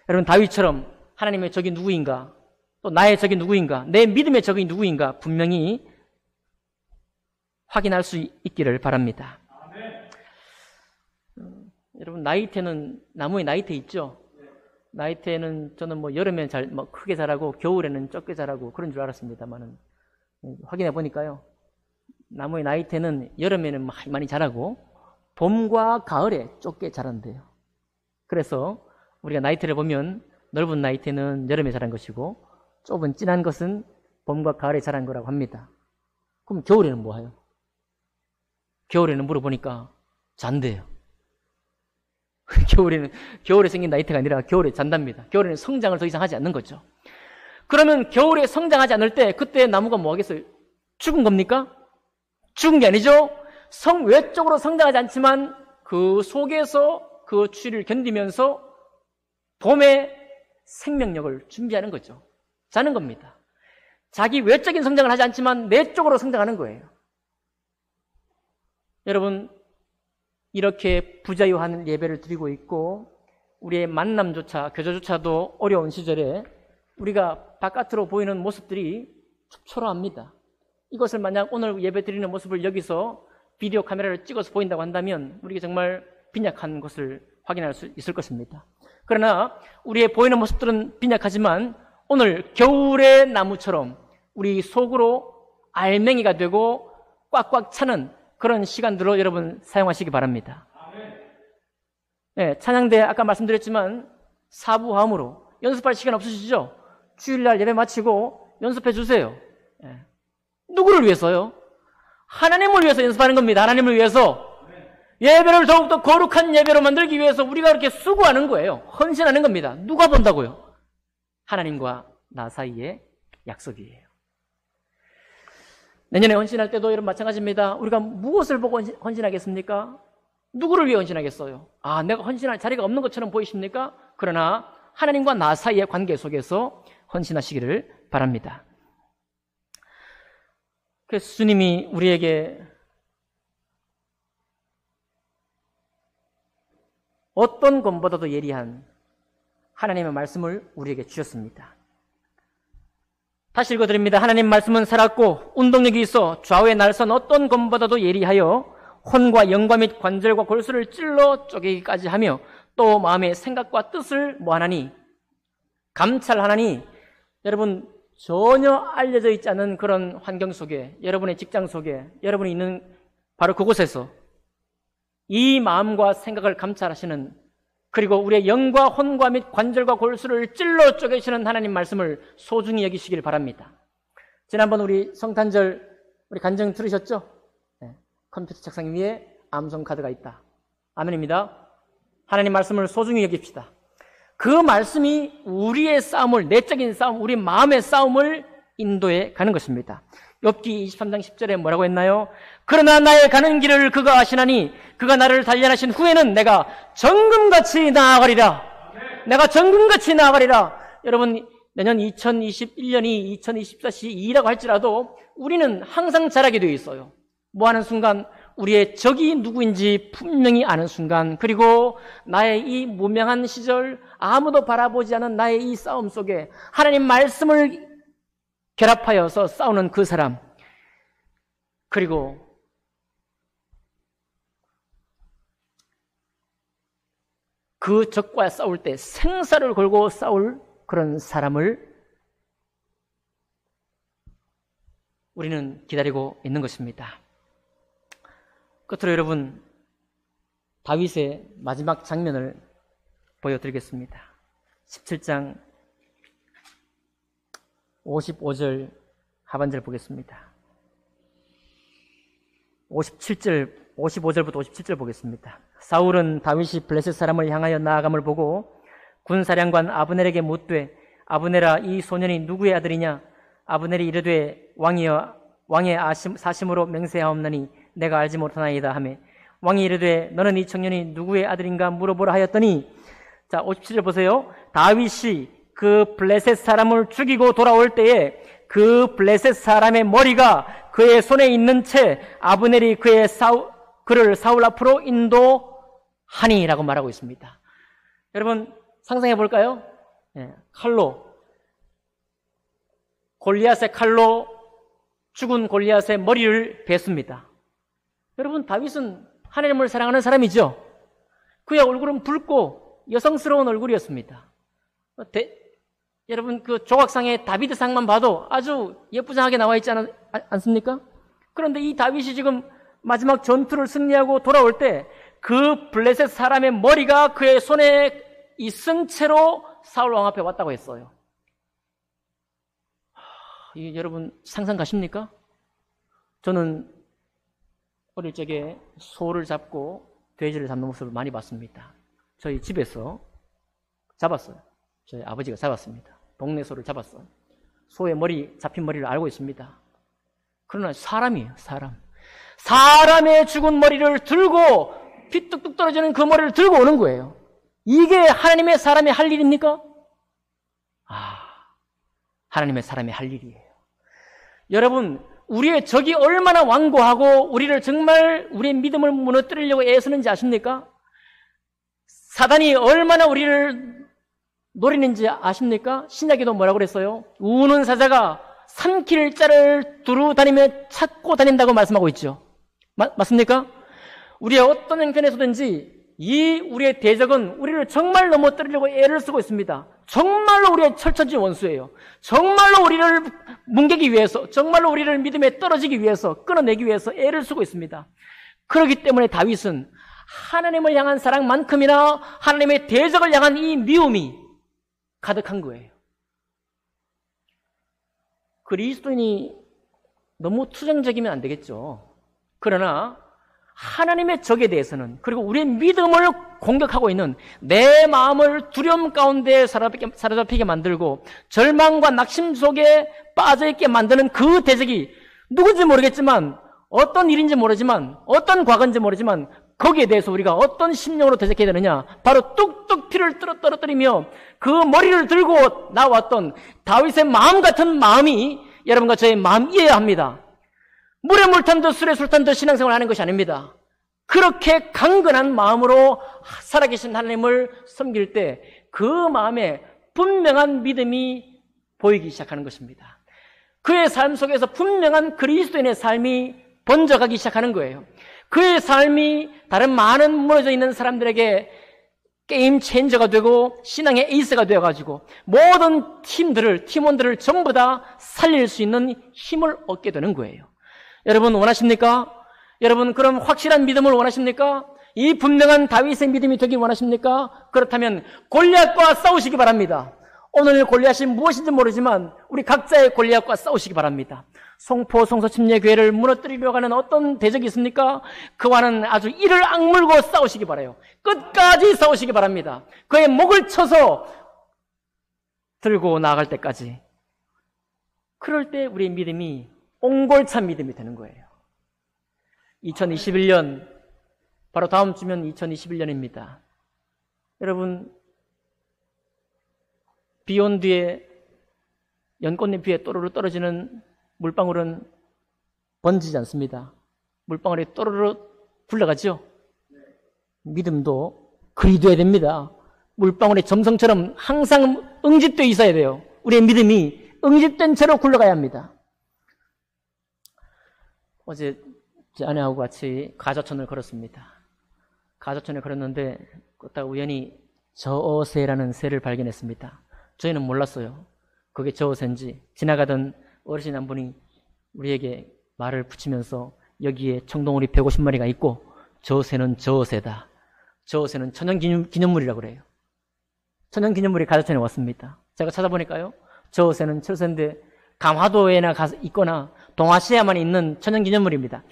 여러분 다윗처럼 하나님의 적이 누구인가, 또 나의 적이 누구인가, 내 믿음의 적이 누구인가 분명히 확인할 수 있기를 바랍니다. 여러분, 나이테는, 나무에 나이테 있죠? 나이테는 저는 뭐 여름에 크게 자라고 겨울에는 적게 자라고 그런 줄 알았습니다만은, 확인해 보니까요, 나무의 나이테는 여름에는 많이 자라고 봄과 가을에 좁게 자란대요. 그래서 우리가 나이테를 보면 넓은 나이테는 여름에 자란 것이고 좁은 진한 것은 봄과 가을에 자란 거라고 합니다. 그럼 겨울에는 뭐 해요? 겨울에는 물어보니까 잔대요. 겨울에 생긴 나이테가 아니라 겨울에 잔답니다. 겨울에는 성장을 더 이상 하지 않는 거죠. 그러면 겨울에 성장하지 않을 때 그때 나무가 뭐 하겠어요? 죽은 겁니까? 죽은 게 아니죠. 외적으로 성장하지 않지만 그 속에서 그 추위를 견디면서 봄에 생명력을 준비하는 거죠. 자는 겁니다. 자기 외적인 성장을 하지 않지만 내적으로 성장하는 거예요. 여러분, 이렇게 부자유한 예배를 드리고 있고 우리의 만남조차 교제조차도 어려운 시절에 우리가 바깥으로 보이는 모습들이 초라합니다. 이것을 만약 오늘 예배 드리는 모습을 여기서 비디오 카메라를 찍어서 보인다고 한다면 우리가 정말 빈약한 것을 확인할 수 있을 것입니다. 그러나 우리의 보이는 모습들은 빈약하지만 오늘 겨울의 나무처럼 우리 속으로 알맹이가 되고 꽉꽉 차는 그런 시간들로 여러분 사용하시기 바랍니다. 네, 찬양대 아까 말씀드렸지만 사부함으로 연습할 시간 없으시죠? 주일날 예배 마치고 연습해 주세요. 네. 누구를 위해서요? 하나님을 위해서 연습하는 겁니다. 하나님을 위해서. 예배를 더욱더 거룩한 예배로 만들기 위해서 우리가 그렇게 수고하는 거예요. 헌신하는 겁니다. 누가 본다고요? 하나님과 나 사이의 약속이에요. 내년에 헌신할 때도 여러분 마찬가지입니다. 우리가 무엇을 보고 헌신하겠습니까? 누구를 위해 헌신하겠어요? 내가 헌신할 자리가 없는 것처럼 보이십니까? 그러나 하나님과 나 사이의 관계 속에서 헌신하시기를 바랍니다. 그래서 주님이 우리에게 어떤 것보다도 예리한 하나님의 말씀을 우리에게 주셨습니다. 다시 읽어드립니다. 하나님 말씀은 살았고 운동력이 있어 좌우에 날선 어떤 검보다도 예리하여 혼과 영과 및 관절과 골수를 찔러 쪼개기까지 하며 또 마음의 생각과 뜻을 뭐하나니 감찰하나니. 여러분, 전혀 알려져 있지 않은 그런 환경 속에, 여러분의 직장 속에, 여러분이 있는 바로 그곳에서 이 마음과 생각을 감찰하시는, 그리고 우리의 영과 혼과 및 관절과 골수를 찔러 쪼개시는 하나님 말씀을 소중히 여기시길 바랍니다. 지난번 우리 성탄절 우리 간증 들으셨죠? 네. 컴퓨터 책상 위에 암송 카드가 있다. 아멘입니다. 하나님 말씀을 소중히 여깁시다. 그 말씀이 우리의 싸움을, 내적인 싸움, 우리 마음의 싸움을 인도해 가는 것입니다. 욥기 23장 10절에 뭐라고 했나요? 그러나 나의 가는 길을 그가 아시나니 그가 나를 단련하신 후에는 내가 정금같이 나아가리라. 내가 정금같이 나아가리라. 여러분, 내년 2021년이 2024시이라고 할지라도 우리는 항상 자라게 되어 있어요. 뭐 하는 순간? 우리의 적이 누구인지 분명히 아는 순간, 그리고 나의 이 무명한 시절, 아무도 바라보지 않은 나의 이 싸움 속에 하나님 말씀을 결합하여서 싸우는 그 사람, 그리고 그 적과 싸울 때 생사를 걸고 싸울 그런 사람을 우리는 기다리고 있는 것입니다. 끝으로 여러분, 다윗의 마지막 장면을 보여드리겠습니다. 17장 55절 하반절 보겠습니다. 55절부터 57절 보겠습니다. 사울은 다윗이 블레셋 사람을 향하여 나아감을 보고 군사령관 아브넬에게 묻되 아브넬아, 이 소년이 누구의 아들이냐? 아브넬이 이르되 왕의 사심으로 맹세하옵나니 내가 알지 못하나이다 하매 왕이 이르되 너는 이 청년이 누구의 아들인가 물어보라 하였더니, 자 57절 보세요. 다윗이 그 블레셋 사람을 죽이고 돌아올 때에 그 블레셋 사람의 머리가 그의 손에 있는 채 아브넬이 그를 사울 앞으로 인도하니라고 말하고 있습니다. 여러분 상상해 볼까요? 골리앗의 칼로 죽은 골리앗의 머리를 뱄습니다. 여러분, 다윗은 하나님을 사랑하는 사람이죠. 그의 얼굴은 붉고 여성스러운 얼굴이었습니다. 여러분, 그 조각상의 다비드상만 봐도 아주 예쁘장하게 나와 있지 않습니까? 그런데 이 다윗이 지금 마지막 전투를 승리하고 돌아올 때 그 블레셋 사람의 머리가 그의 손에 있은 채로 사울 왕 앞에 왔다고 했어요. 여러분, 상상 가십니까? 저는 어릴 적에 소를 잡고 돼지를 잡는 모습을 많이 봤습니다. 저희 집에서 잡았어요. 저희 아버지가 잡았습니다. 동네 소를 잡았어요. 소의 머리, 잡힌 머리를 알고 있습니다. 그러나 사람이에요, 사람. 사람의 죽은 머리를 들고 피 뚝뚝 떨어지는 그 머리를 들고 오는 거예요. 이게 하나님의 사람이 할 일입니까? 하나님의 사람이 할 일이에요. 여러분, 우리의 적이 얼마나 완고하고 우리를 정말 우리의 믿음을 무너뜨리려고 애쓰는지 아십니까? 사단이 얼마나 우리를 노리는지 아십니까? 신약에도 뭐라고 그랬어요? 우는 사자가 삼킬 자를 두루 다니며 찾고 다닌다고 말씀하고 있죠. 맞습니까? 우리의 어떤 형편에서든지 이 우리의 대적은 우리를 정말 넘어뜨리려고 애를 쓰고 있습니다. 정말로 우리의 철천지 원수예요. 정말로 우리를 뭉개기 위해서, 정말로 우리를 믿음에 떨어지기 위해서, 끊어내기 위해서 애를 쓰고 있습니다. 그렇기 때문에 다윗은 하나님을 향한 사랑만큼이나 하나님의 대적을 향한 이 미움이 가득한 거예요. 그리스도인이 너무 투정적이면 안 되겠죠. 그러나 하나님의 적에 대해서는, 그리고 우리의 믿음을 공격하고 있는 내 마음을 두려움 가운데 사로잡히게 만들고 절망과 낙심 속에 빠져있게 만드는 그 대적이 누군지 모르겠지만, 어떤 일인지 모르지만, 어떤 과거인지 모르지만 거기에 대해서 우리가 어떤 심령으로 대적해야 되느냐, 바로 뚝뚝 피를 떨어뜨리며 그 머리를 들고 나왔던 다윗의 마음 같은 마음이 여러분과 저의 마음이어야 합니다. 물에 물 탄 듯 술에 술 탄 듯 신앙생활을 하는 것이 아닙니다. 그렇게 강건한 마음으로 살아계신 하나님을 섬길 때 그 마음에 분명한 믿음이 보이기 시작하는 것입니다. 그의 삶 속에서 분명한 그리스도인의 삶이 번져가기 시작하는 거예요. 그의 삶이 다른 많은 무너져 있는 사람들에게 게임 체인저가 되고 신앙의 에이스가 되어가지고 모든 팀원들을 전부 다 살릴 수 있는 힘을 얻게 되는 거예요. 여러분 원하십니까? 여러분 그럼 확실한 믿음을 원하십니까? 이 분명한 다윗의 믿음이 되길 원하십니까? 그렇다면 골리앗과 싸우시기 바랍니다. 오늘 골리앗이 무엇인지 모르지만 우리 각자의 골리앗과 싸우시기 바랍니다. 송포 성서침례교회를 무너뜨리려고 하는 어떤 대적이 있습니까? 그와는 아주 이를 악물고 싸우시기 바라요. 끝까지 싸우시기 바랍니다. 그의 목을 쳐서 들고 나아갈 때까지. 그럴 때 우리의 믿음이 옹골찬 믿음이 되는 거예요. 2021년, 바로 다음 주면 2021년입니다. 여러분, 비 온 뒤에 연꽃잎 위에 또르르 떨어지는 물방울은 번지지 않습니다. 물방울이 또르르 굴러가죠. 믿음도 그리 돼야 됩니다. 물방울의 점성처럼 항상 응집되어 있어야 돼요. 우리의 믿음이 응집된 채로 굴러가야 합니다. 어제 제 아내하고 같이 가저천을 걸었습니다. 가저천을 걸었는데 걷다가 우연히 저어새라는 새를 발견했습니다. 저희는 몰랐어요. 그게 저어새인지. 지나가던 어르신 한 분이 우리에게 말을 붙이면서 여기에 청동오리 150마리가 있고 저어새는 저어새다. 저어새는 천연기념물이라고 그래요. 천연기념물이 가저천에 왔습니다. 제가 찾아보니까요, 저어새는 철새인데 강화도에나 있거나 동아시아만 있는 천연기념물입니다.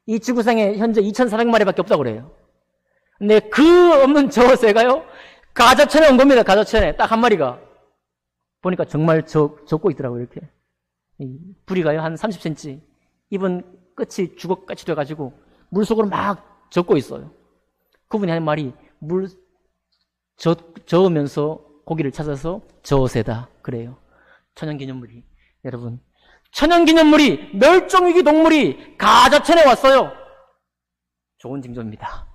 이 지구상에 현재 2,400마리밖에 없다고 그래요. 근데 그 없는 저어새가요, 가저천에 온 겁니다. 가저천에 딱 한 마리가. 보니까 정말 젖고 있더라고요. 이렇게 부리가요 한 30cm, 입은 끝이 주걱같이 돼가지고 물속으로 막 젖고 있어요. 그분이 한 말이 저으면서 고기를 찾아서 저어새다 그래요. 천연기념물이. 여러분, 천연기념물이, 멸종위기 동물이 가저천에 왔어요. 좋은 징조입니다.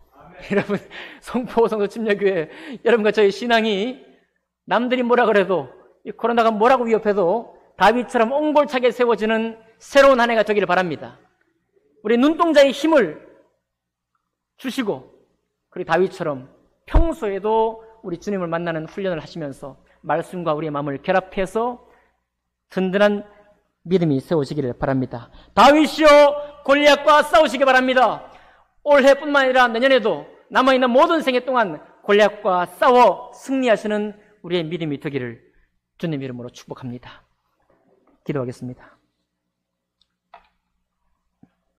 여러분, 송포 성서침례교회 여러분과 저희 신앙이 남들이 뭐라 그래도, 이 코로나가 뭐라고 위협해도 다윗처럼 옹골차게 세워지는 새로운 한 해가 되기를 바랍니다. 우리 눈동자의 힘을 주시고, 그리고 다윗처럼 평소에도 우리 주님을 만나는 훈련을 하시면서 말씀과 우리의 마음을 결합해서 든든한 믿음이 세워지기를 바랍니다. 다윗이요, 골리앗과 싸우시기 바랍니다. 올해뿐만 아니라 내년에도 남아있는 모든 생애 동안 골리앗과 싸워 승리하시는 우리의 믿음이 되기를 주님 이름으로 축복합니다. 기도하겠습니다.